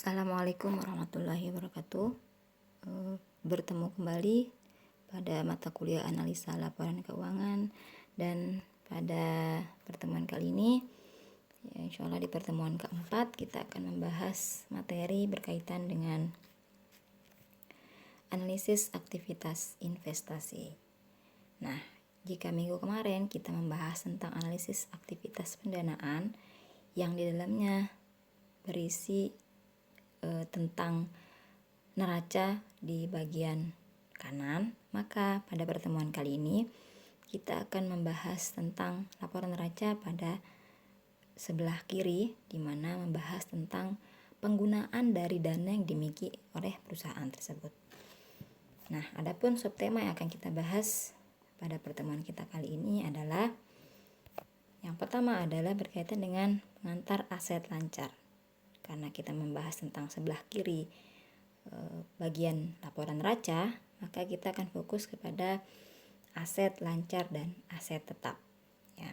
Assalamualaikum warahmatullahi wabarakatuh. Bertemu kembali pada mata kuliah analisa laporan keuangan, dan pada pertemuan kali ini insya Allah di pertemuan keempat kita akan membahas materi berkaitan dengan analisis aktivitas investasi. Nah, jika minggu kemarin kita membahas tentang analisis aktivitas pendanaan yang di dalamnya berisi tentang neraca di bagian kanan, maka pada pertemuan kali ini kita akan membahas tentang laporan neraca pada sebelah kiri, di mana membahas tentang penggunaan dari dana yang dimiliki oleh perusahaan tersebut. Nah, adapun subtema yang akan kita bahas pada pertemuan kita kali ini adalah yang pertama adalah berkaitan dengan pengantar aset lancar. Karena kita membahas tentang sebelah kiri bagian laporan neraca, maka kita akan fokus kepada aset lancar dan aset tetap. Ya.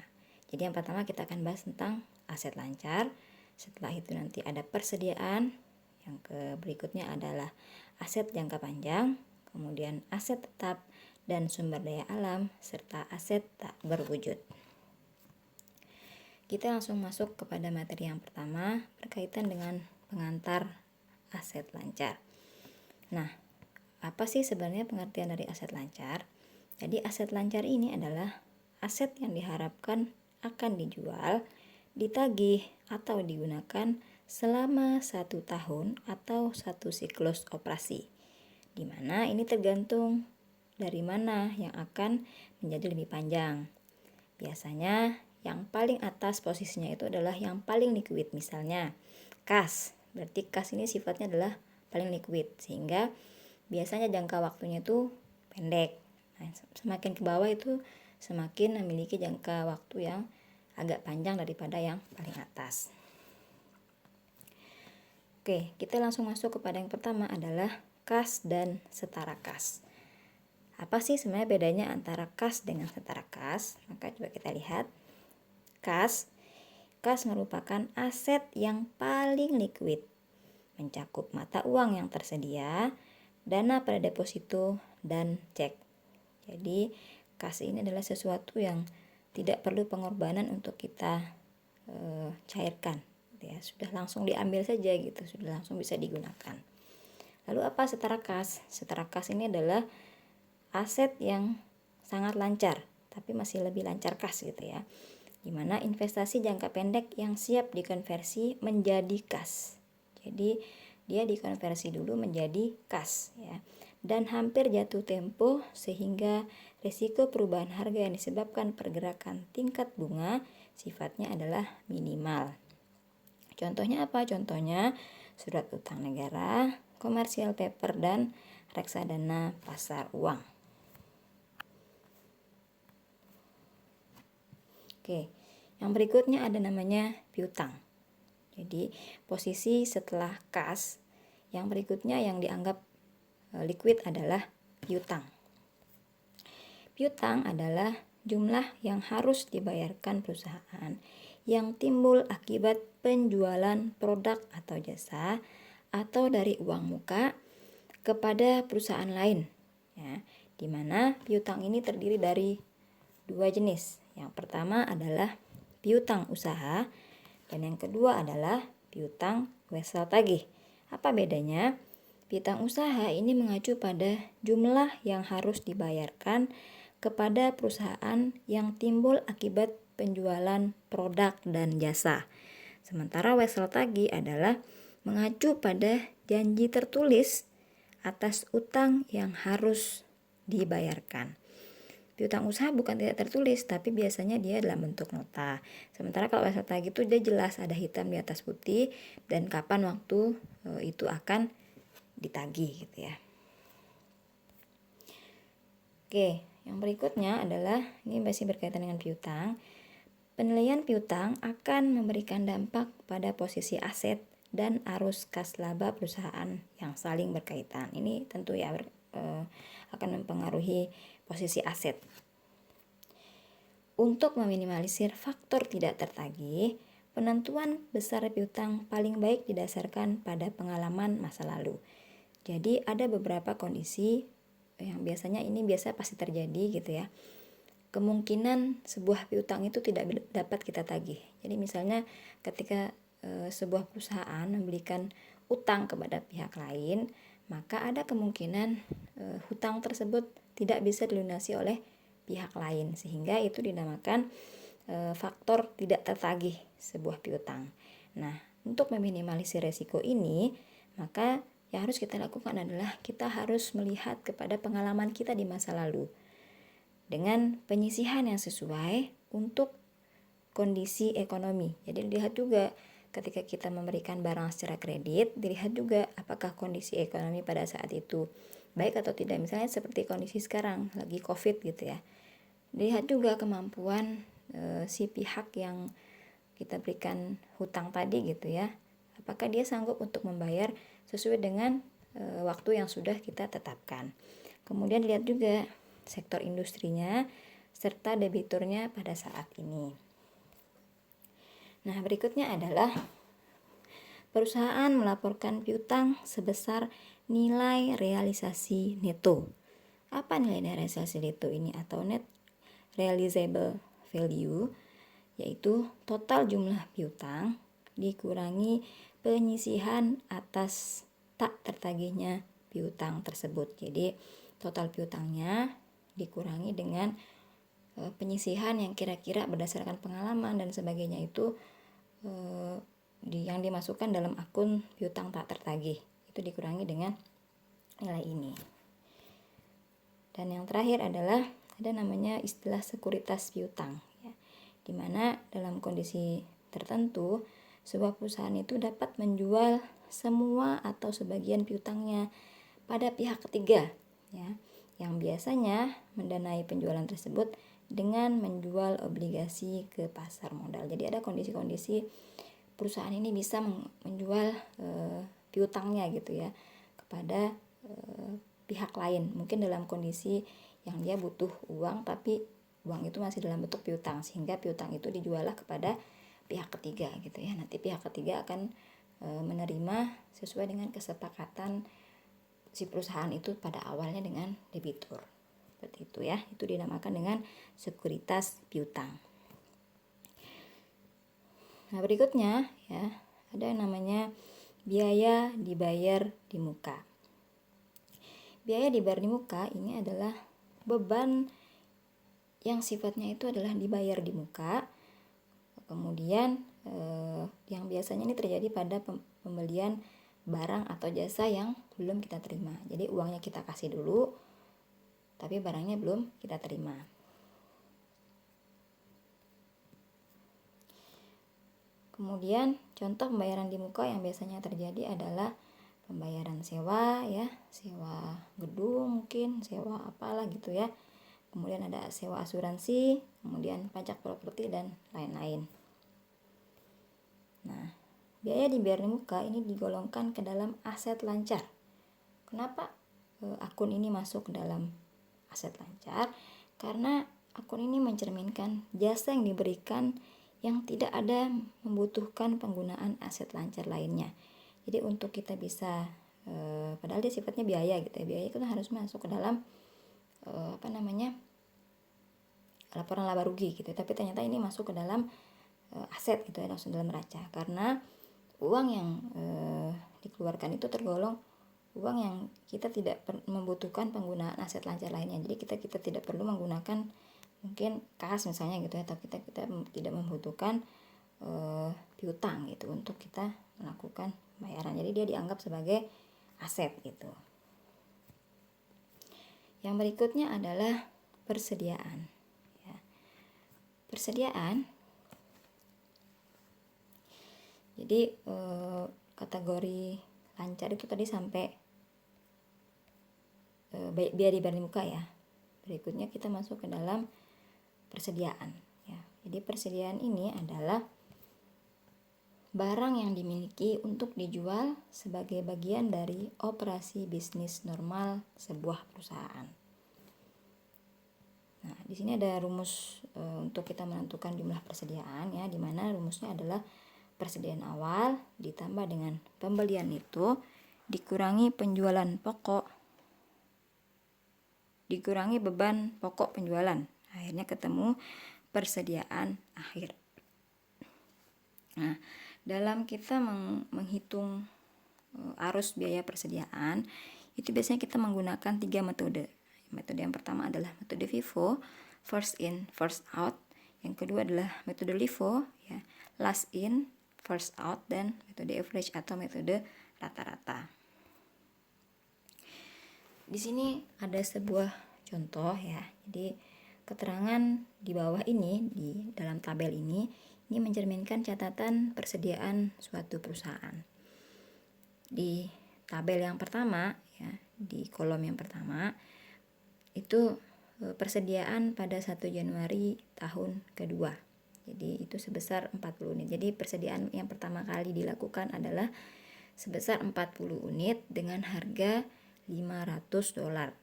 Jadi yang pertama kita akan bahas tentang aset lancar. Setelah itu nanti ada persediaan. Yang berikutnya adalah aset jangka panjang, kemudian aset tetap dan sumber daya alam, serta aset tak berwujud. Kita langsung masuk kepada materi yang pertama berkaitan dengan pengantar aset lancar. Nah, apa sih sebenarnya pengertian dari aset lancar? Jadi aset lancar ini adalah aset yang diharapkan akan dijual, ditagih atau digunakan selama 1 tahun atau 1 siklus operasi. Di mana ini tergantung dari mana yang akan menjadi lebih panjang. Biasanya yang paling atas posisinya itu adalah yang paling liquid, misalnya kas. Berarti kas ini sifatnya adalah paling liquid, sehingga biasanya jangka waktunya itu pendek. Nah, semakin ke bawah itu semakin memiliki jangka waktu yang agak panjang daripada yang paling atas. Oke, kita langsung masuk kepada yang pertama adalah kas dan setara kas. Apa sih sebenarnya bedanya antara kas dengan setara kas? Maka coba kita lihat. Kas merupakan aset yang paling liquid, mencakup mata uang yang tersedia, dana pada deposito, dan cek. Jadi kas ini adalah sesuatu yang tidak perlu pengorbanan untuk kita cairkan, ya, sudah langsung diambil saja gitu, sudah langsung bisa digunakan. Lalu apa setara kas? Setara kas ini adalah aset yang sangat lancar, tapi masih lebih lancar kas gitu ya, dimana investasi jangka pendek yang siap dikonversi menjadi kas. Jadi dia dikonversi dulu menjadi kas ya, dan hampir jatuh tempo sehingga risiko perubahan harga yang disebabkan pergerakan tingkat bunga sifatnya adalah minimal. Contohnya apa? Contohnya surat utang negara, commercial paper, dan reksadana pasar uang. Oke, yang berikutnya ada namanya piutang. Jadi posisi setelah kas yang berikutnya yang dianggap liquid adalah piutang. Piutang adalah jumlah yang harus dibayarkan perusahaan yang timbul akibat penjualan produk atau jasa atau dari uang muka kepada perusahaan lain, ya, di mana piutang ini terdiri dari 2 jenis. Yang pertama adalah piutang usaha dan yang kedua adalah piutang wesel tagih. Apa bedanya? Piutang usaha ini mengacu pada jumlah yang harus dibayarkan kepada perusahaan yang timbul akibat penjualan produk dan jasa. Sementara wesel tagih adalah mengacu pada janji tertulis atas utang yang harus dibayarkan. Piutang usaha bukan tidak tertulis, tapi biasanya dia dalam bentuk nota. Sementara kalau wesel tagih itu dia jelas, ada hitam di atas putih dan kapan waktu itu akan ditagih gitu ya. Oke, yang berikutnya adalah ini masih berkaitan dengan piutang. Penilaian piutang akan memberikan dampak pada posisi aset dan arus kas laba perusahaan yang saling berkaitan. Ini tentu ya akan mempengaruhi posisi aset. Untuk meminimalisir faktor tidak tertagih, penentuan besar piutang paling baik didasarkan pada pengalaman masa lalu. Jadi ada beberapa kondisi yang biasanya ini biasa pasti terjadi gitu ya. Kemungkinan sebuah piutang itu tidak dapat kita tagih. Jadi misalnya ketika sebuah perusahaan memberikan utang kepada pihak lain, maka ada kemungkinan hutang tersebut tidak bisa dilunasi oleh pihak lain, sehingga itu dinamakan faktor tidak tertagih sebuah piutang. Nah, untuk meminimalisir resiko ini, maka yang harus kita lakukan adalah kita harus melihat kepada pengalaman kita di masa lalu dengan penyisihan yang sesuai untuk kondisi ekonomi. Jadi dilihat juga ketika kita memberikan barang secara kredit, dilihat juga apakah kondisi ekonomi pada saat itu baik atau tidak. Misalnya seperti kondisi sekarang lagi COVID gitu ya. Dilihat juga kemampuan si pihak yang kita berikan hutang tadi gitu ya. Apakah dia sanggup untuk membayar sesuai dengan waktu yang sudah kita tetapkan. Kemudian dilihat juga sektor industrinya serta debiturnya pada saat ini. Nah, berikutnya adalah perusahaan melaporkan piutang sebesar nilai realisasi neto. Apa nilai realisasi neto ini atau net realizable value? Yaitu total jumlah piutang dikurangi penyisihan atas tak tertagihnya piutang tersebut. Jadi total piutangnya dikurangi dengan penyisihan yang kira-kira berdasarkan pengalaman dan sebagainya itu yang dimasukkan dalam akun piutang tak tertagih, itu dikurangi dengan nilai ini. Dan yang terakhir adalah ada namanya istilah sekuritas piutang ya, dimana dalam kondisi tertentu sebuah perusahaan itu dapat menjual semua atau sebagian piutangnya pada pihak ketiga ya, yang biasanya mendanai penjualan tersebut dengan menjual obligasi ke pasar modal. Jadi ada kondisi-kondisi perusahaan ini bisa menjual piutangnya gitu ya kepada pihak lain, mungkin dalam kondisi yang dia butuh uang tapi uang itu masih dalam bentuk piutang, sehingga piutang itu dijuallah kepada pihak ketiga gitu ya. Nanti pihak ketiga akan menerima sesuai dengan kesepakatan si perusahaan itu pada awalnya dengan debitur. Seperti itu ya, itu dinamakan dengan sekuritas piutang. Nah, berikutnya ya, ada yang namanya biaya dibayar di muka. Biaya dibayar di muka ini adalah beban yang sifatnya itu adalah dibayar di muka. Kemudian yang biasanya ini terjadi pada pembelian barang atau jasa yang belum kita terima. Jadi uangnya kita kasih dulu, tapi barangnya belum kita terima. Kemudian contoh pembayaran di muka yang biasanya terjadi adalah pembayaran sewa ya, sewa gedung mungkin, sewa apalah gitu ya. Kemudian ada sewa asuransi, kemudian pajak properti dan lain-lain. Nah, biaya dibayar di muka ini digolongkan ke dalam aset lancar. Kenapa akun ini masuk ke dalam aset lancar? Karena akun ini mencerminkan jasa yang diberikan yang tidak ada membutuhkan penggunaan aset lancar lainnya. Jadi untuk kita bisa padahal dia sifatnya biaya gitu ya, biaya itu harus masuk ke dalam laporan laba rugi gitu, tapi ternyata ini masuk ke dalam aset gitu ya, langsung dalam neraca, karena uang yang dikeluarkan itu tergolong uang yang kita tidak membutuhkan penggunaan aset lancar lainnya. Jadi kita tidak perlu menggunakan mungkin kas misalnya gitu ya, atau kita tidak membutuhkan piutang gitu untuk kita melakukan pembayaran. Jadi dia dianggap sebagai aset gitu. Yang berikutnya adalah persediaan ya. Persediaan jadi kategori lancar itu tadi sampai biaya dibayar di muka ya. Berikutnya kita masuk ke dalam persediaan ya. Jadi persediaan ini adalah barang yang dimiliki untuk dijual sebagai bagian dari operasi bisnis normal sebuah perusahaan. Nah, di sini ada rumus untuk kita menentukan jumlah persediaan ya, di mana rumusnya adalah persediaan awal ditambah dengan pembelian itu dikurangi penjualan pokok, dikurangi beban pokok penjualan. Akhirnya ketemu persediaan akhir. Nah, dalam kita menghitung arus biaya persediaan, itu biasanya kita menggunakan 3 metode. Metode yang pertama adalah metode FIFO, first in, first out. Yang kedua adalah metode LIFO, ya, last in, first out, dan metode average atau metode rata-rata. Di sini ada sebuah contoh ya. Jadi keterangan di bawah ini, di dalam tabel ini mencerminkan catatan persediaan suatu perusahaan. Di tabel yang pertama ya, di kolom yang pertama itu persediaan pada 1 Januari tahun kedua. Jadi itu sebesar 40 unit. Jadi persediaan yang pertama kali dilakukan adalah sebesar 40 unit dengan harga $500.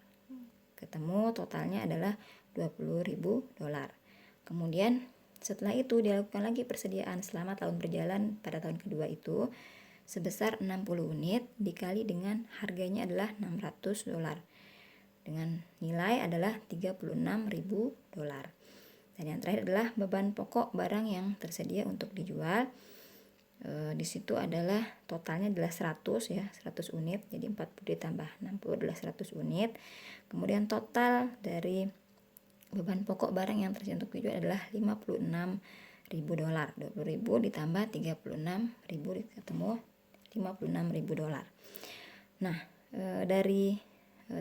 Ketemu totalnya adalah $20.000. Kemudian setelah itu dilakukan lagi persediaan selama tahun berjalan pada tahun kedua itu sebesar 60 unit dikali dengan harganya adalah $600 dengan nilai adalah $36.000. Dan yang terakhir adalah beban pokok barang yang tersedia untuk dijual. Di situ adalah totalnya adalah 100 ya, 100 unit. Jadi 40 ditambah 60 adalah 100 unit. Kemudian total dari beban pokok barang yang tersedia untuk dijual adalah $56.000. 20.000 ditambah 36.000 ketemu $56.000. Nah, dari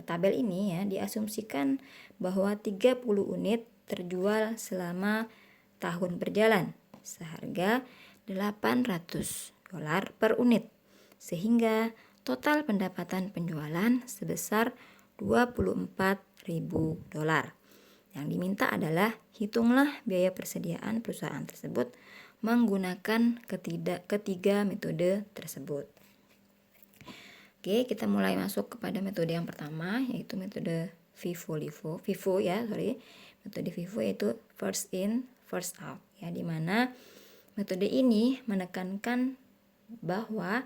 tabel ini ya diasumsikan bahwa 30 unit terjual selama tahun berjalan seharga $800 per unit, sehingga total pendapatan penjualan sebesar $24.000. Yang diminta adalah hitunglah biaya persediaan perusahaan tersebut menggunakan ketiga metode tersebut. Oke, kita mulai masuk kepada metode yang pertama, yaitu metode FIFO ya. Metode FIFO yaitu first in, first out ya, di mana metode ini menekankan bahwa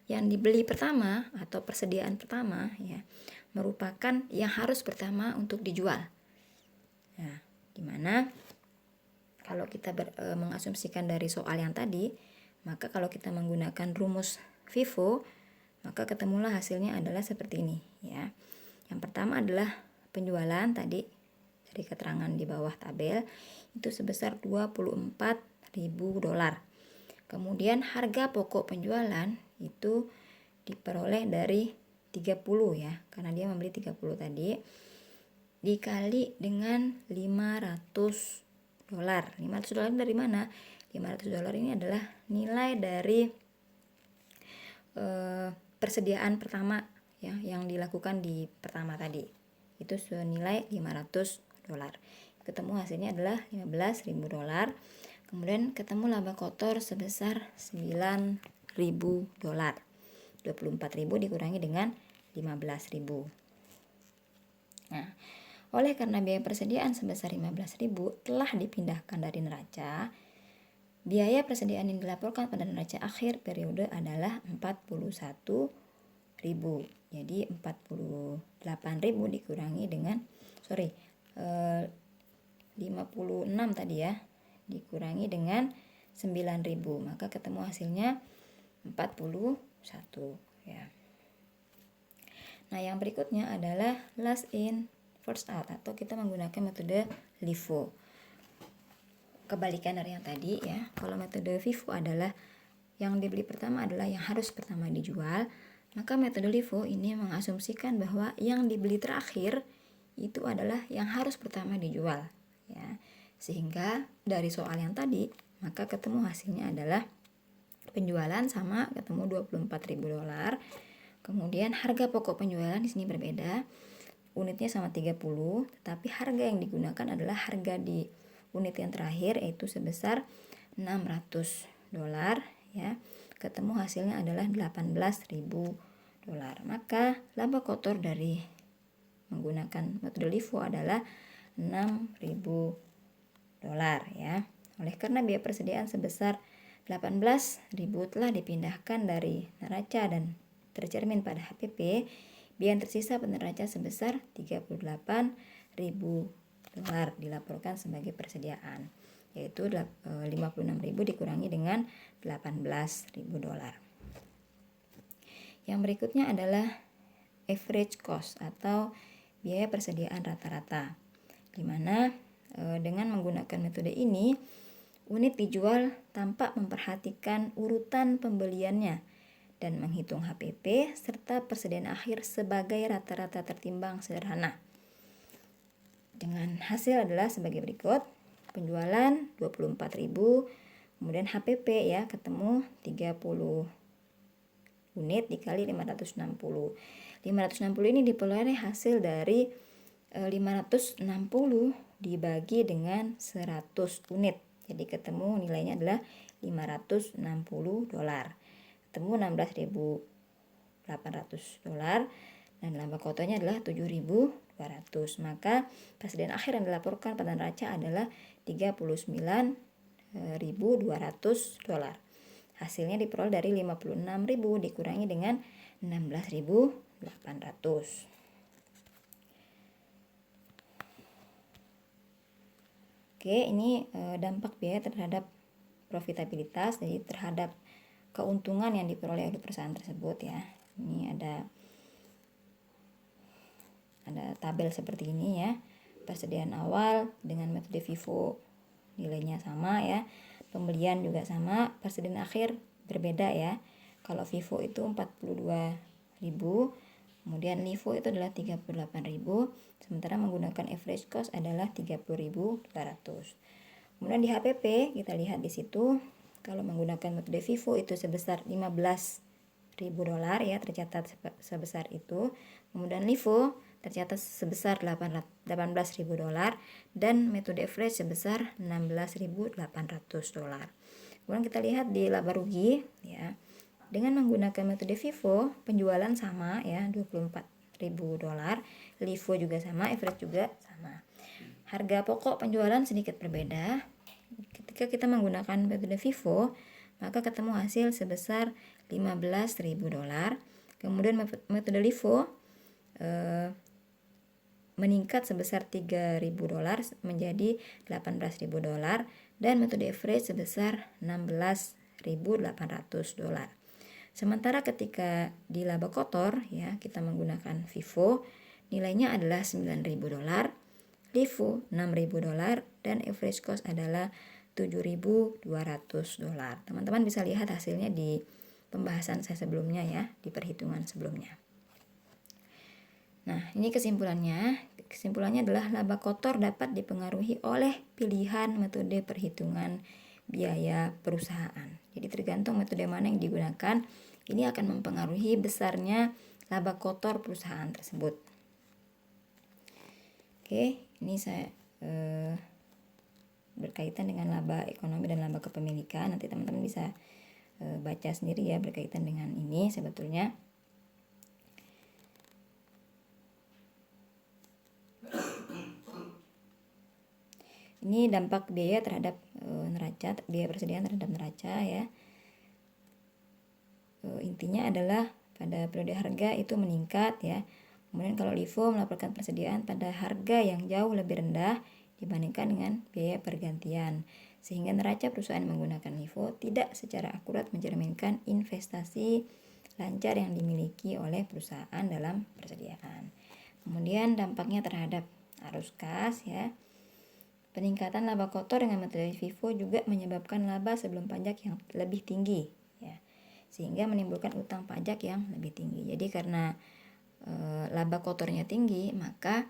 yang dibeli pertama atau persediaan pertama ya merupakan yang harus pertama untuk dijual. Nah, di mana kalau kita mengasumsikan dari soal yang tadi, maka kalau kita menggunakan rumus FIFO, maka ketemulah hasilnya adalah seperti ini ya. Yang pertama adalah penjualan tadi dari keterangan di bawah tabel itu sebesar $24.000. Kemudian harga pokok penjualan itu diperoleh dari 30 ya, karena dia membeli 30 tadi, dikali dengan $500. $500 dari mana? $500 ini adalah nilai dari persediaan pertama ya yang dilakukan di pertama tadi. Itu senilai $500. Ketemu hasilnya adalah $15.000. Kemudian ketemu laba kotor sebesar $9.000. 24.000 dikurangi dengan 15.000. Nah, oleh karena biaya persediaan sebesar 15.000 telah dipindahkan dari neraca, biaya persediaan yang dilaporkan pada neraca akhir periode adalah 41.000. Jadi 48.000 dikurangi dengan 56 tadi ya, dikurangi dengan 9.000, maka ketemu hasilnya 41 ya. Nah, yang berikutnya adalah last in first out atau kita menggunakan metode LIFO. Kebalikan dari yang tadi ya. Kalau metode FIFO adalah yang dibeli pertama adalah yang harus pertama dijual, maka metode LIFO ini mengasumsikan bahwa yang dibeli terakhir itu adalah yang harus pertama dijual ya. Sehingga dari soal yang tadi maka ketemu hasilnya adalah penjualan sama, ketemu $24.000. Kemudian harga pokok penjualan di sini berbeda. Unitnya sama 30, tetapi harga yang digunakan adalah harga di unit yang terakhir yaitu sebesar $600 ya. Ketemu hasilnya adalah $18.000. Maka laba kotor dari menggunakan metode LIFO adalah $6.000 ya. Oleh karena biaya persediaan sebesar 18.000 telah dipindahkan dari neraca dan tercermin pada HPP, biaya yang tersisa pada neraca sebesar 38.000 dolar dilaporkan sebagai persediaan, yaitu 56.000 dikurangi dengan 18.000 dolar. Yang berikutnya adalah average cost atau biaya persediaan rata-rata, di mana dengan menggunakan metode ini unit dijual tanpa memperhatikan urutan pembeliannya dan menghitung HPP serta persediaan akhir sebagai rata-rata tertimbang sederhana. Dengan hasil adalah sebagai berikut. Penjualan 24.000, kemudian HPP ya ketemu 30 unit dikali 560. 560 ini diperoleh hasil dari 560 dibagi dengan 100 unit. Jadi ketemu nilainya adalah 560 dolar. Ketemu 16.800 dolar dan laba kotornya adalah 7.200. Maka persediaan akhir yang dilaporkan pada neraca adalah 39.200 dolar. Hasilnya diperoleh dari 56.000 dikurangi dengan 16.800. Oke, ini dampak biaya terhadap profitabilitas, jadi terhadap keuntungan yang diperoleh oleh perusahaan tersebut ya. Ini ada tabel seperti ini ya. Persediaan awal dengan metode FIFO nilainya sama ya. Pembelian juga sama, persediaan akhir berbeda ya. Kalau FIFO itu 42.000, kemudian LIFO itu adalah 38.000, sementara menggunakan average cost adalah 30.200. Kemudian di HPP kita lihat di situ, kalau menggunakan metode FIFO itu sebesar 15.000 dolar ya, tercatat sebesar itu. Kemudian LIFO tercatat sebesar 18.000 dolar dan metode average sebesar 16.800 dolar. Kemudian kita lihat di laba rugi ya. Dengan menggunakan metode FIFO, penjualan sama ya, 24.000 dolar, LIFO juga sama, average juga sama. Harga pokok penjualan sedikit berbeda. Ketika kita menggunakan metode FIFO, maka ketemu hasil sebesar 15.000 dolar. Kemudian metode LIFO meningkat sebesar 3.000 dolar menjadi 18.000 dolar dan metode average sebesar 16.800 dolar. Sementara ketika di laba kotor ya, kita menggunakan FIFO, nilainya adalah 9.000 dolar, LIFO 6.000 dolar dan average cost adalah 7.200 dolar. Teman-teman bisa lihat hasilnya di pembahasan saya sebelumnya ya, di perhitungan sebelumnya. Nah, ini kesimpulannya. Kesimpulannya adalah laba kotor dapat dipengaruhi oleh pilihan metode perhitungan biaya perusahaan. Jadi tergantung metode mana yang digunakan, ini akan mempengaruhi besarnya laba kotor perusahaan tersebut. Oke, ini saya berkaitan dengan laba ekonomi dan laba kepemilikan. Nanti teman-teman bisa baca sendiri ya berkaitan dengan ini sebetulnya. Ini dampak biaya terhadap neraca, biaya persediaan terhadap neraca ya. Intinya adalah pada periode harga itu meningkat ya. Kemudian kalau LIFO melaporkan persediaan pada harga yang jauh lebih rendah dibandingkan dengan biaya pergantian, sehingga neraca perusahaan menggunakan LIFO tidak secara akurat mencerminkan investasi lancar yang dimiliki oleh perusahaan dalam persediaan. Kemudian dampaknya terhadap arus kas ya. Peningkatan laba kotor dengan metode FIFO juga menyebabkan laba sebelum pajak yang lebih tinggi ya, sehingga menimbulkan utang pajak yang lebih tinggi. Jadi karena laba kotornya tinggi, maka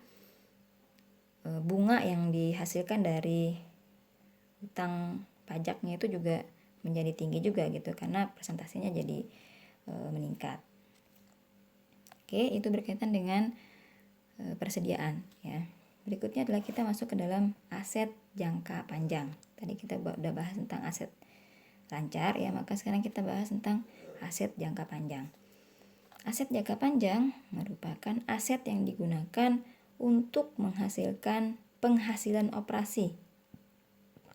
bunga yang dihasilkan dari utang pajaknya itu juga menjadi tinggi juga gitu, karena presentasinya jadi meningkat. Oke, itu berkaitan dengan persediaan ya. Berikutnya adalah kita masuk ke dalam aset jangka panjang. Tadi kita udah bahas tentang aset lancar ya, maka sekarang kita bahas tentang aset jangka panjang. Aset jangka panjang merupakan aset yang digunakan untuk menghasilkan penghasilan operasi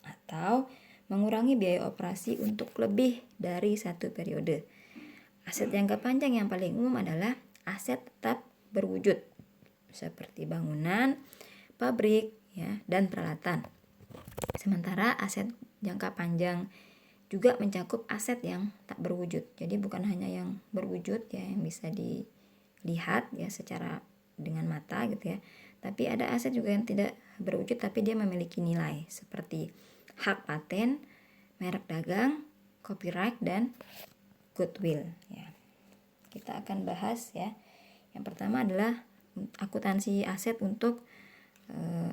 atau mengurangi biaya operasi untuk lebih dari satu periode. Aset jangka panjang yang paling umum adalah aset tetap berwujud seperti bangunan, pabrik, ya, dan peralatan. Sementara aset jangka panjang juga mencakup aset yang tak berwujud. Jadi bukan hanya yang berwujud ya yang bisa dilihat ya secara dengan mata gitu ya. Tapi ada aset juga yang tidak berwujud tapi dia memiliki nilai seperti hak paten, merek dagang, copyright, dan goodwill ya. Kita akan bahas ya. Yang pertama adalah akuntansi aset untuk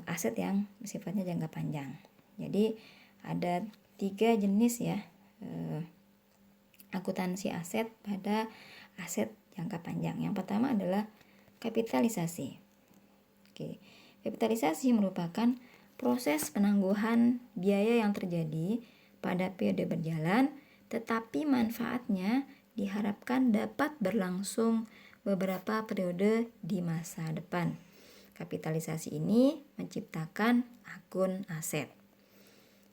aset yang sifatnya jangka panjang. Jadi ada 3 jenis ya akuntansi aset pada aset jangka panjang. Yang pertama adalah kapitalisasi. Oke. Kapitalisasi merupakan proses penangguhan biaya yang terjadi pada periode berjalan, tetapi manfaatnya diharapkan dapat berlangsung beberapa periode di masa depan. Kapitalisasi ini menciptakan akun aset.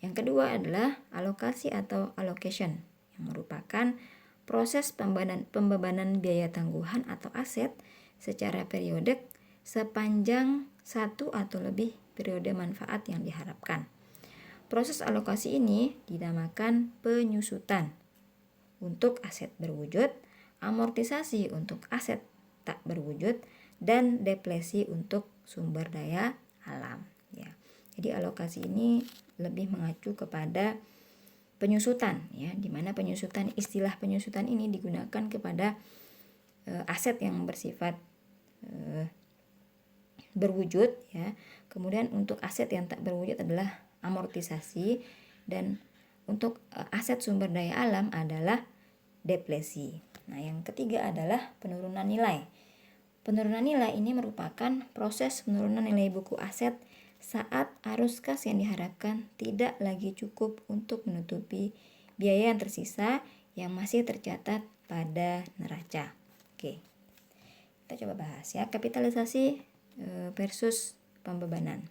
Yang kedua adalah alokasi atau allocation, yang merupakan proses pembebanan biaya tangguhan atau aset secara periodik sepanjang satu atau lebih periode manfaat yang diharapkan. Proses alokasi ini dinamakan penyusutan untuk aset berwujud, amortisasi untuk aset tak berwujud, dan depresi untuk sumber daya alam ya. Jadi alokasi ini lebih mengacu kepada penyusutan ya, di mana istilah penyusutan ini digunakan kepada aset yang bersifat berwujud ya. Kemudian untuk aset yang tak berwujud adalah amortisasi, dan untuk aset sumber daya alam adalah depresi. Nah, yang ketiga adalah penurunan nilai. Penurunan nilai ini merupakan proses penurunan nilai buku aset saat arus kas yang diharapkan tidak lagi cukup untuk menutupi biaya yang tersisa yang masih tercatat pada neraca. Oke. Kita coba bahas ya, kapitalisasi versus pembebanan.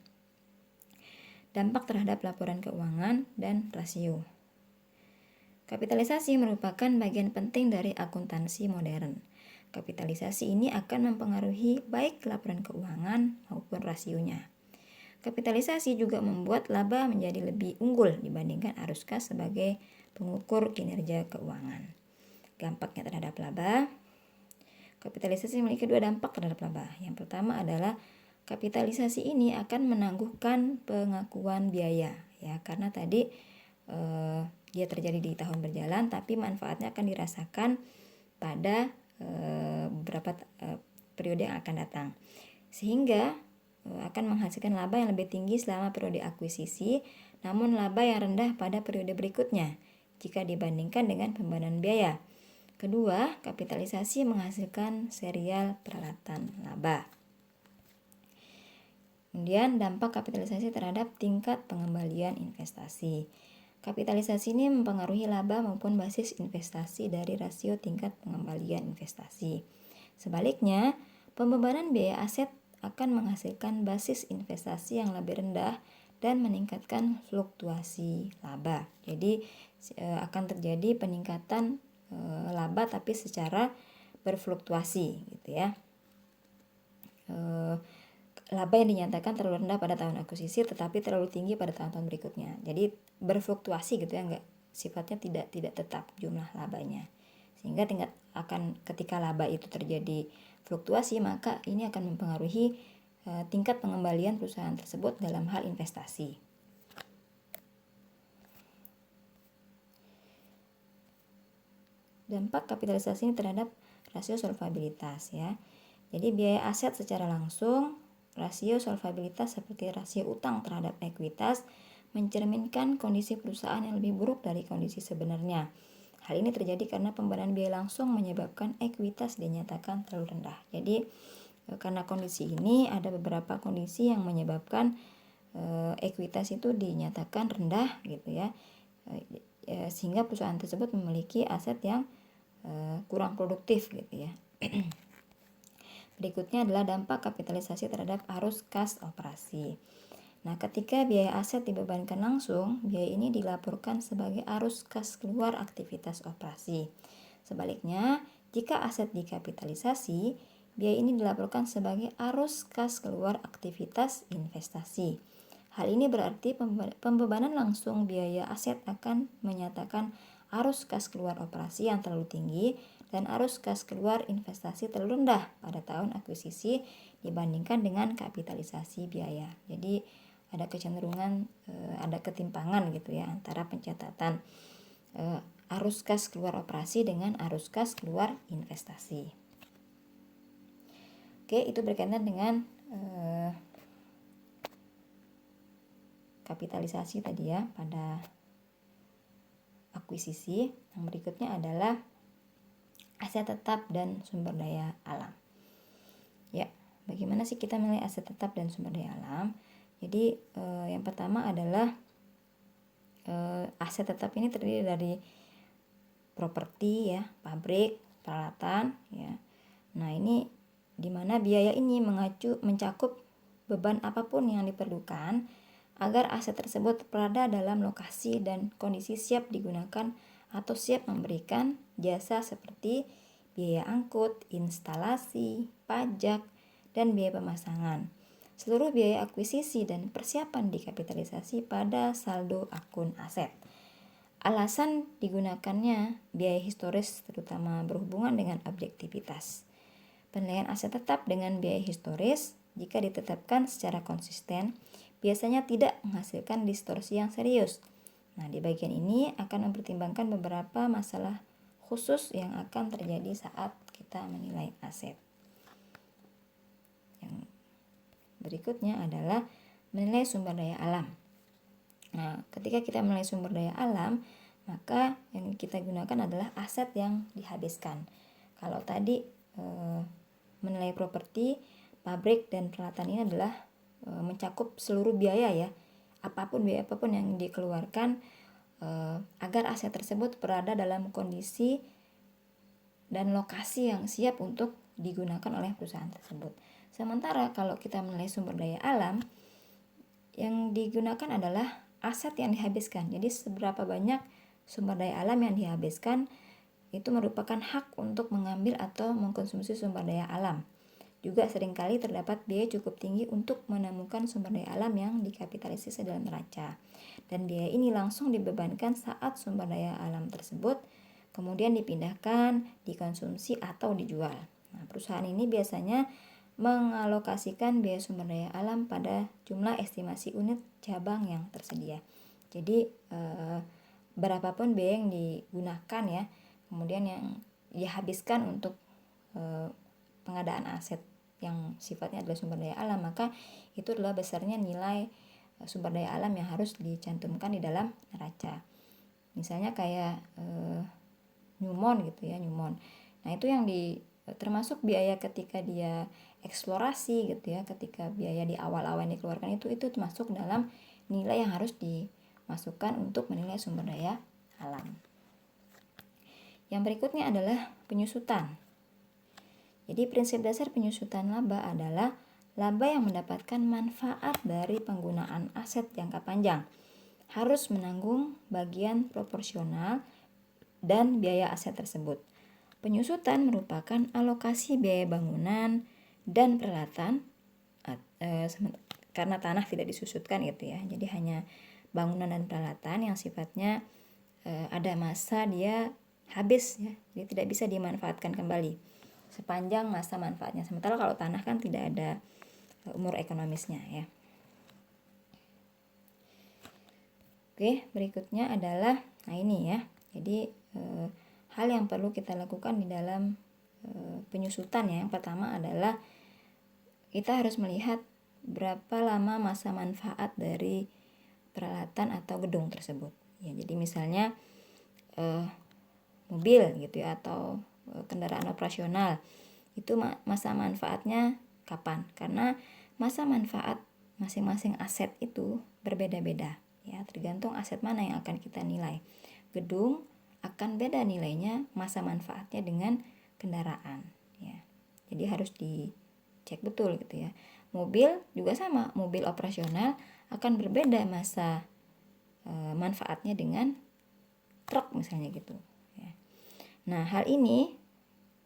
Dampak terhadap laporan keuangan dan rasio. Kapitalisasi merupakan bagian penting dari akuntansi modern. Kapitalisasi ini akan mempengaruhi baik laporan keuangan maupun rasionya. Kapitalisasi juga membuat laba menjadi lebih unggul dibandingkan arus kas sebagai pengukur kinerja keuangan. Dampaknya terhadap laba. Kapitalisasi memiliki 2 dampak terhadap laba. Yang pertama adalah kapitalisasi ini akan menangguhkan pengakuan biaya ya, karena tadi dia terjadi di tahun berjalan tapi manfaatnya akan dirasakan pada beberapa periode yang akan datang, sehingga akan menghasilkan laba yang lebih tinggi selama periode akuisisi, namun laba yang rendah pada periode berikutnya jika dibandingkan dengan pembebanan biaya. Kedua, kapitalisasi menghasilkan serial peralatan laba. Kemudian dampak kapitalisasi terhadap tingkat pengembalian investasi. Kapitalisasi ini mempengaruhi laba maupun basis investasi dari rasio tingkat pengembalian investasi. Sebaliknya, pembebanan biaya aset akan menghasilkan basis investasi yang lebih rendah dan meningkatkan fluktuasi laba. Jadi akan terjadi peningkatan laba tapi secara berfluktuasi gitu ya. Laba yang dinyatakan terlalu rendah pada tahun akuisisi tetapi terlalu tinggi pada tahun-tahun berikutnya. Jadi berfluktuasi gitu ya, enggak sifatnya tidak tetap jumlah labanya. Sehingga ketika laba itu terjadi fluktuasi, maka ini akan mempengaruhi tingkat pengembalian perusahaan tersebut dalam hal investasi. Dampak kapitalisasi ini terhadap rasio solvabilitas ya. Jadi biaya aset secara langsung, rasio solvabilitas seperti rasio utang terhadap ekuitas mencerminkan kondisi perusahaan yang lebih buruk dari kondisi sebenarnya. Hal ini terjadi karena pembebanan biaya langsung menyebabkan ekuitas dinyatakan terlalu rendah. Jadi karena kondisi ini ada beberapa kondisi yang menyebabkan ekuitas itu dinyatakan rendah gitu ya. Sehingga perusahaan tersebut memiliki aset yang kurang produktif gitu ya. Berikutnya adalah dampak kapitalisasi terhadap arus kas operasi. Nah, ketika biaya aset dibebankan langsung, biaya ini dilaporkan sebagai arus kas keluar aktivitas operasi. Sebaliknya, jika aset dikapitalisasi, biaya ini dilaporkan sebagai arus kas keluar aktivitas investasi. Hal ini berarti pembebanan langsung biaya aset akan menyatakan arus kas keluar operasi yang terlalu tinggi dan arus kas keluar investasi terlalu rendah pada tahun akuisisi dibandingkan dengan kapitalisasi biaya. Jadi ada kecenderungan, ada ketimpangan gitu ya antara pencatatan arus kas keluar operasi dengan arus kas keluar investasi. Oke, itu berkaitan dengan kapitalisasi tadi ya pada akuisisi. Yang berikutnya adalah aset tetap dan sumber daya alam. Ya, bagaimana sih kita menilai aset tetap dan sumber daya alam? Jadi yang pertama adalah aset tetap ini terdiri dari properti ya, pabrik, peralatan ya. Nah, ini dimana biaya ini mencakup beban apapun yang diperlukan agar aset tersebut berada dalam lokasi dan kondisi siap digunakan atau siap memberikan jasa seperti biaya angkut, instalasi, pajak, dan biaya pemasangan. Seluruh biaya akuisisi dan persiapan dikapitalisasi pada saldo akun aset. Alasan digunakannya biaya historis terutama berhubungan dengan objektivitas. Penilaian aset tetap dengan biaya historis jika ditetapkan secara konsisten biasanya tidak menghasilkan distorsi yang serius. Nah, di bagian ini akan mempertimbangkan beberapa masalah khusus yang akan terjadi saat kita menilai aset. Yang berikutnya adalah menilai sumber daya alam. Nah, ketika kita menilai sumber daya alam, maka yang kita gunakan adalah aset yang dihabiskan. Kalau tadi menilai properti, pabrik, dan peralatan ini adalah mencakup seluruh biaya ya, biaya apapun yang dikeluarkan agar aset tersebut berada dalam kondisi dan lokasi yang siap untuk digunakan oleh perusahaan tersebut. Sementara kalau kita menilai sumber daya alam, yang digunakan adalah aset yang dihabiskan. Jadi seberapa banyak sumber daya alam yang dihabiskan itu merupakan hak untuk mengambil atau mengkonsumsi sumber daya alam. Juga seringkali terdapat biaya cukup tinggi untuk menemukan sumber daya alam yang dikapitalisasi dalam neraca. Dan biaya ini langsung dibebankan saat sumber daya alam tersebut kemudian dipindahkan, dikonsumsi atau dijual. Nah, perusahaan ini biasanya mengalokasikan biaya sumber daya alam pada jumlah estimasi unit cabang yang tersedia. Jadi berapapun biaya yang digunakan ya, kemudian yang dihabiskan untuk pengadaan aset yang sifatnya adalah sumber daya alam, maka itu adalah besarnya nilai sumber daya alam yang harus dicantumkan di dalam neraca. Misalnya kayak Newmont gitu ya, Newmont. Nah, itu yang termasuk biaya ketika dia eksplorasi gitu ya, ketika biaya di awal-awal yang dikeluarkan itu termasuk dalam nilai yang harus dimasukkan untuk menilai sumber daya alam. Yang berikutnya adalah penyusutan. Jadi prinsip dasar penyusutan laba adalah laba yang mendapatkan manfaat dari penggunaan aset jangka panjang harus menanggung bagian proporsional dan biaya aset tersebut. Penyusutan merupakan alokasi biaya bangunan dan peralatan karena tanah tidak disusutkan gitu ya. Jadi hanya bangunan dan peralatan yang sifatnya ada masa dia habis ya, dia tidak bisa dimanfaatkan kembali sepanjang masa manfaatnya. Sementara kalau tanah kan tidak ada umur ekonomisnya ya. Oke, berikutnya adalah ini ya. Jadi hal yang perlu kita lakukan di dalam penyusutan ya. Yang pertama adalah kita harus melihat berapa lama masa manfaat dari peralatan atau gedung tersebut. Ya, jadi misalnya mobil gitu ya, atau kendaraan operasional itu masa manfaatnya kapan? Karena masa manfaat masing-masing aset itu berbeda-beda ya, tergantung aset mana yang akan kita nilai. Gedung akan beda nilainya masa manfaatnya dengan kendaraan ya. Jadi harus dicek betul gitu ya. mobil juga sama, mobil operasional akan berbeda masa manfaatnya dengan truk misalnya gitu ya. Nah, hal ini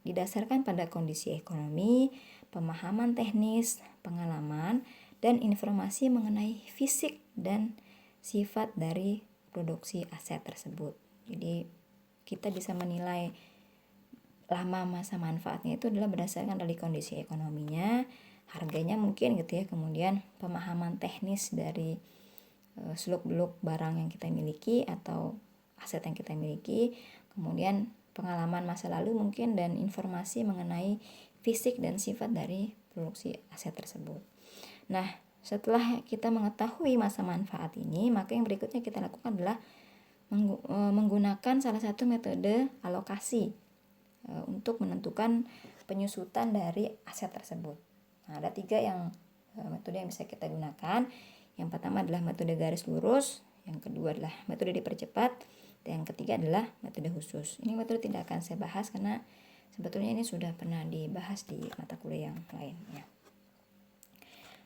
didasarkan pada kondisi ekonomi, pemahaman teknis, pengalaman, dan informasi mengenai fisik dan sifat dari produksi aset tersebut. Jadi kita bisa menilai lama masa manfaatnya itu adalah berdasarkan dari kondisi ekonominya, harganya mungkin gitu ya, kemudian pemahaman teknis dari seluk-beluk barang yang kita miliki atau aset yang kita miliki, kemudian pengalaman masa lalu mungkin, dan informasi mengenai fisik dan sifat dari produksi aset tersebut. Nah, setelah kita mengetahui masa manfaat ini, maka yang berikutnya kita lakukan adalah menggunakan salah satu metode alokasi untuk menentukan penyusutan dari aset tersebut. Nah, ada 3 metode yang bisa kita gunakan. Yang pertama adalah metode garis lurus, yang kedua adalah metode dipercepat, dan yang ketiga adalah metode khusus. Ini metode tidak akan saya bahas karena sebetulnya ini sudah pernah dibahas di mata kuliah yang lainnya.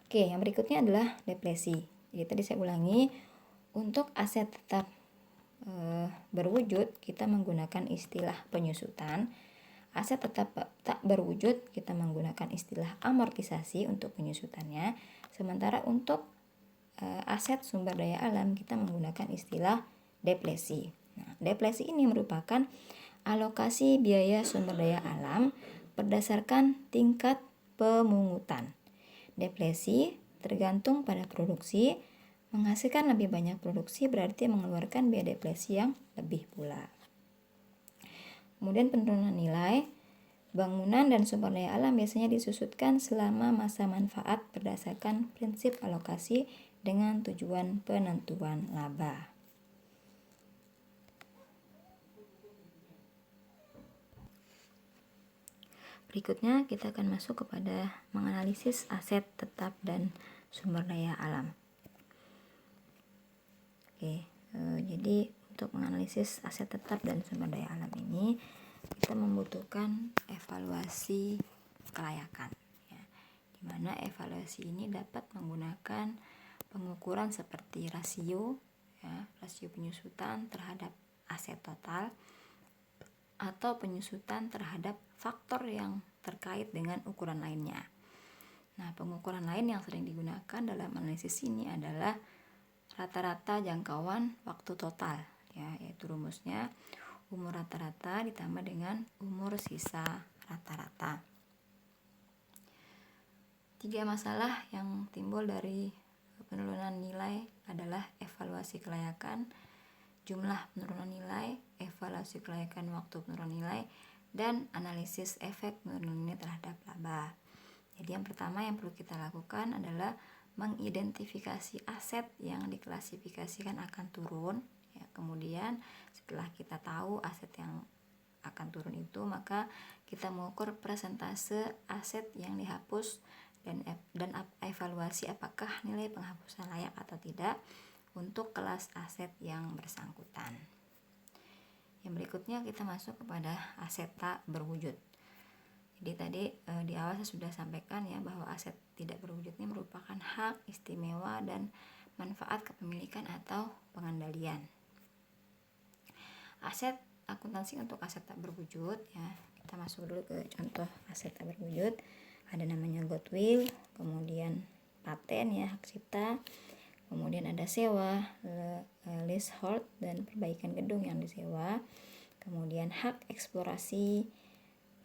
Oke, yang berikutnya adalah depresi. Jadi tadi saya ulangi, untuk aset tetap berwujud kita menggunakan istilah penyusutan. Aset tetap tak berwujud kita menggunakan istilah amortisasi untuk penyusutannya. Sementara untuk aset sumber daya alam kita menggunakan istilah depresi. Nah, depresi ini merupakan alokasi biaya sumber daya alam berdasarkan tingkat pemungutan. Depresi tergantung pada produksi, menghasilkan lebih banyak produksi berarti mengeluarkan biaya depresi yang lebih pula. Kemudian penurunan nilai bangunan dan sumber daya alam biasanya disusutkan selama masa manfaat berdasarkan prinsip alokasi dengan tujuan penentuan laba. Berikutnya kita akan masuk kepada menganalisis aset tetap dan sumber daya alam. Jadi untuk menganalisis aset tetap dan sumber daya alam ini kita membutuhkan evaluasi kelayakan, ya, dimana evaluasi ini dapat menggunakan pengukuran seperti rasio, ya, rasio penyusutan terhadap aset total, atau penyusutan terhadap faktor yang terkait dengan ukuran lainnya. Nah, pengukuran lain yang sering digunakan dalam analisis ini adalah rata-rata jangkauan waktu total, ya, yaitu rumusnya umur rata-rata ditambah dengan umur sisa rata-rata. 3 masalah yang timbul dari penurunan nilai adalah evaluasi kelayakan, jumlah penurunan nilai, evaluasi kelayakan waktu penurunan nilai, dan analisis efek penurunan nilai terhadap laba. Jadi yang pertama yang perlu kita lakukan adalah mengidentifikasi aset yang diklasifikasikan akan turun, ya. Kemudian setelah kita tahu aset yang akan turun itu, maka kita mengukur persentase aset yang dihapus dan evaluasi apakah nilai penghapusan layak atau tidak untuk kelas aset yang bersangkutan. Yang berikutnya kita masuk kepada aset tak berwujud. Jadi tadi di awal saya sudah sampaikan ya bahwa aset tidak berwujud ini merupakan hak istimewa dan manfaat kepemilikan atau pengendalian. Aset akuntansi untuk aset tak berwujud, ya, kita masuk dulu ke contoh aset tak berwujud. Ada namanya goodwill, kemudian paten, ya, hak cipta, kemudian ada sewa, leasehold dan perbaikan gedung yang disewa, kemudian hak eksplorasi,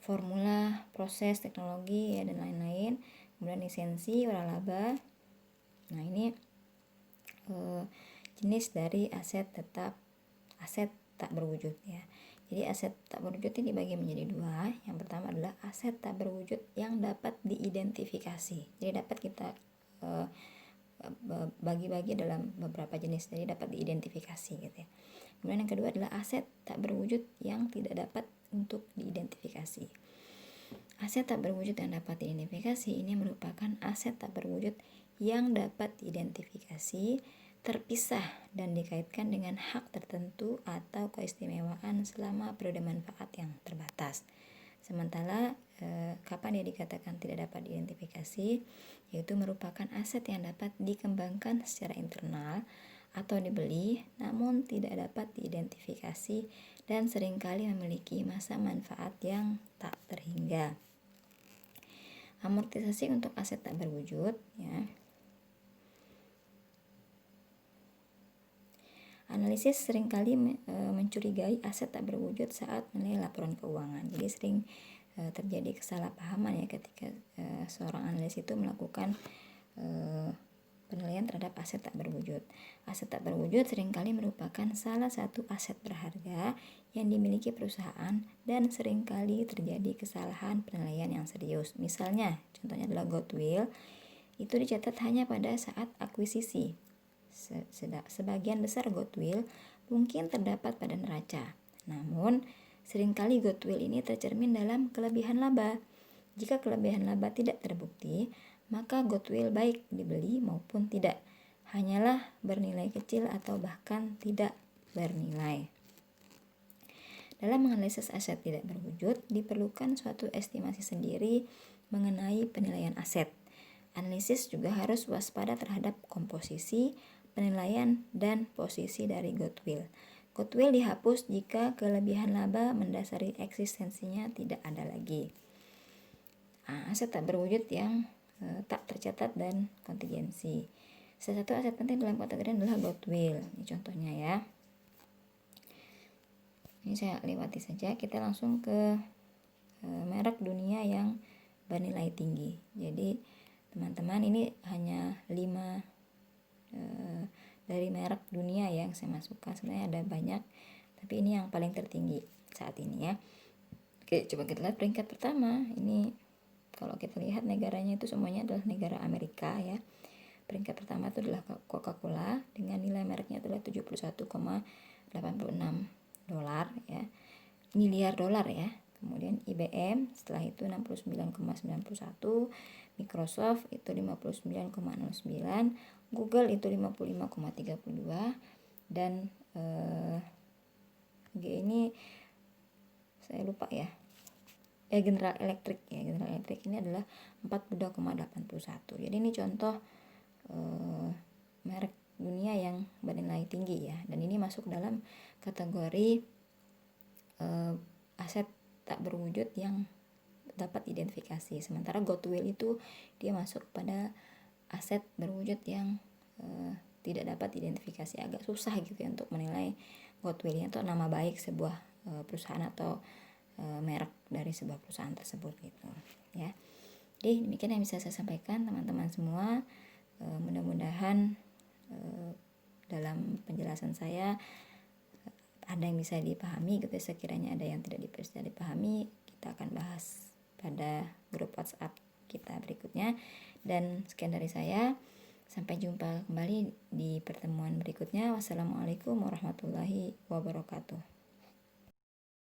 formula, proses, teknologi, ya, dan lain-lain, kemudian lisensi, waralaba. Nah, ini jenis dari aset tak berwujud, ya. Jadi aset tak berwujud ini dibagi menjadi 2. Yang pertama adalah aset tak berwujud yang dapat diidentifikasi. Jadi dapat kita bagi-bagi dalam beberapa jenis, jadi dapat diidentifikasi gitu ya. Kemudian yang kedua adalah aset tak berwujud yang tidak dapat untuk diidentifikasi. Aset tak berwujud yang dapat diidentifikasi ini merupakan aset tak berwujud yang dapat diidentifikasi, terpisah dan dikaitkan dengan hak tertentu atau keistimewaan selama periode manfaat yang terbatas. Sementara kapan dia dikatakan tidak dapat diidentifikasi, yaitu merupakan aset yang dapat dikembangkan secara internal atau dibeli namun tidak dapat diidentifikasi dan seringkali memiliki masa manfaat yang tak terhingga. Amortisasi untuk aset tak berwujud, ya. Analisis seringkali mencurigai aset tak berwujud saat menilai laporan keuangan. Jadi sering terjadi kesalahpahaman ya ketika seorang analis itu melakukan penilaian terhadap aset tak berwujud. Aset tak berwujud seringkali merupakan salah satu aset berharga yang dimiliki perusahaan dan seringkali terjadi kesalahan penilaian yang serius. Misalnya, contohnya adalah goodwill, itu dicatat hanya pada saat akuisisi. Sebagian besar goodwill mungkin terdapat pada neraca. Namun, seringkali goodwill ini tercermin dalam kelebihan laba. Jika kelebihan laba tidak terbukti, maka goodwill baik dibeli maupun tidak, hanyalah bernilai kecil atau bahkan tidak bernilai. Dalam menganalisis aset tidak berwujud, diperlukan suatu estimasi sendiri mengenai penilaian aset. Analisis juga harus waspada terhadap komposisi, penilaian, dan posisi dari goodwill. Goodwill dihapus jika kelebihan laba mendasari eksistensinya tidak ada lagi. Aset tak berwujud yang tak tercatat dan kontingensi. Salah satu aset penting dalam kategori adalah goodwill. Ini contohnya ya. Ini saya lewati saja. Kita langsung ke merek dunia yang bernilai tinggi. Jadi teman-teman, ini hanya 5 dari merek dunia yang saya masukkan. Sebenarnya ada banyak, tapi ini yang paling tertinggi saat ini ya. Oke, coba kita lihat peringkat pertama. Ini kalau kita lihat negaranya itu semuanya adalah negara Amerika ya. Peringkat pertama itu adalah Coca-Cola dengan nilai mereknya adalah 71,86 dolar ya. Miliar dolar ya. Kemudian IBM setelah itu 69,91, Microsoft itu 59,09, Google itu 55,32, dan ini saya lupa ya. General Electric ya. General Electric ini adalah 42,81. Jadi ini contoh merek dunia yang bernilai tinggi ya. Dan ini masuk dalam kategori aset tak berwujud yang dapat identifikasi. Sementara goodwill itu dia masuk pada aset berwujud yang tidak dapat identifikasi. Agak susah gitu ya untuk menilai goodwill atau nama baik sebuah perusahaan atau merek dari sebuah perusahaan tersebut gitu ya. Jadi demikian yang bisa saya sampaikan teman-teman semua. Mudah-mudahan dalam penjelasan saya ada yang bisa dipahami gitu. Sekiranya ada yang tidak bisa dipahami, kita akan bahas pada grup WhatsApp kita berikutnya. Dan sekian dari saya, sampai jumpa kembali di pertemuan berikutnya. Wassalamualaikum warahmatullahi wabarakatuh.